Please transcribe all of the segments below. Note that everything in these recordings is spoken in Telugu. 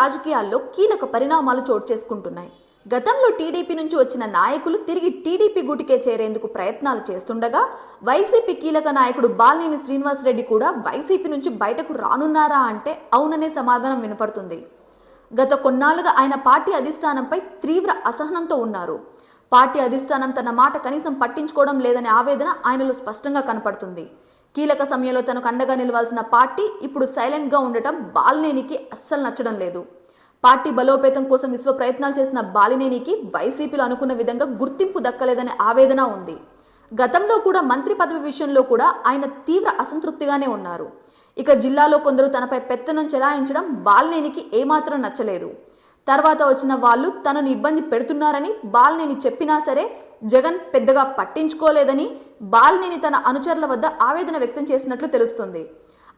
రాజకీయాల్లో కీలక పరిణామాలు చోటు చేసుకుంటున్నాయి. గతంలో టీడీపీ నుంచి వచ్చిన నాయకులు తిరిగి టీడీపీ గూటికే చేరేందుకు ప్రయత్నాలు చేస్తుండగా వైసీపీ కీలక నాయకుడు బాలినేని శ్రీనివాసరెడ్డి కూడా వైసీపీ నుంచి బయటకు రానున్నారా అంటే అవుననే సమాధానం వినపడుతుంది. గత కొన్నాళ్లుగా ఆయన పార్టీ అధిష్టానంపై తీవ్ర అసహనంతో ఉన్నారు. పార్టీ అధిష్టానం తన మాట కనీసం పట్టించుకోవడం లేదనే ఆవేదన ఆయనలో స్పష్టంగా కనపడుతుంది. కీలక సమయంలో తనకు అండగా నిలవాల్సిన పార్టీ ఇప్పుడు సైలెంట్గా ఉండటం బాలినేనికి అస్సలు నచ్చడం లేదు. పార్టీ బలోపేతం కోసం విశ్వ ప్రయత్నాలు చేసిన బాలినేనికి వైసీపీలో అనుకున్న విధంగా గుర్తింపు దక్కలేదనే ఆవేదన ఉంది. గతంలో కూడా మంత్రి పదవి విషయంలో కూడా ఆయన తీవ్ర అసంతృప్తిగానే ఉన్నారు. ఇక జిల్లాలో కొందరు తనపై పెత్తనం చెలాయించడం బాలినేనికి ఏమాత్రం నచ్చలేదు. తర్వాత వచ్చిన వాళ్ళు తనను ఇబ్బంది పెడుతున్నారని బాలినేని చెప్పినా సరే జగన్ పెద్దగా పట్టించుకోలేదని బాలినేని తన అనుచరుల వద్ద ఆవేదన వ్యక్తం చేసినట్లు తెలుస్తుంది.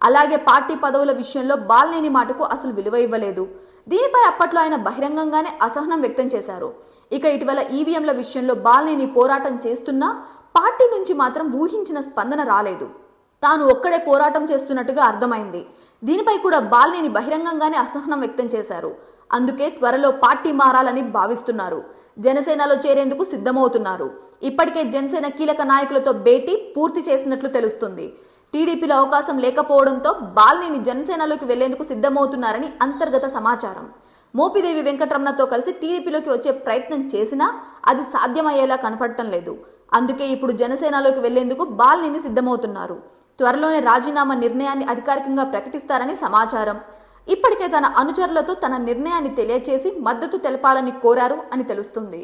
అలాగే పార్టీ పదవుల విషయంలో బాలినేని మాటకు అసలు విలువ ఇవ్వలేదు. దీనిపై అప్పట్లో ఆయన బహిరంగంగానే అసహనం వ్యక్తం చేశారు. ఇక ఇటీవల ఈవీఎంల విషయంలో బాలినేని పోరాటం చేస్తున్నా పార్టీ నుంచి మాత్రం ఊహించిన స్పందన రాలేదు. తాను ఒక్కడే పోరాటం చేస్తున్నట్టుగా అర్థమైంది. దీనిపై కూడా బాలినేని బహిరంగంగానే అసహనం వ్యక్తం చేశారు. అందుకే త్వరలో పార్టీ మారాలని భావిస్తున్నారు. జనసేనలో చేరేందుకు సిద్ధమవుతున్నారు. ఇప్పటికే జనసేన కీలక నాయకులతో భేటీ పూర్తి చేసినట్లు తెలుస్తుంది. టీడీపీలో అవకాశం లేకపోవడంతో బాలినేని జనసేనలోకి వెళ్లేందుకు సిద్ధమవుతున్నారని అంతర్గత సమాచారం. మోపిదేవి వెంకటరమణతో కలిసి టీడీపీలోకి వచ్చే ప్రయత్నం చేసినా అది సాధ్యమయ్యేలా కనపడటం లేదు. అందుకే ఇప్పుడు జనసేనలోకి వెళ్లేందుకు బాలినేని సిద్ధమవుతున్నారు. త్వరలోనే రాజీనామా నిర్ణయాన్ని అధికారికంగా ప్రకటిస్తారని సమాచారం. ఇప్పటికే తన అనుచరులతో తన నిర్ణయాన్ని తెలియచేసి మద్దతు తెలపాలని కోరారు అని తెలుస్తుంది.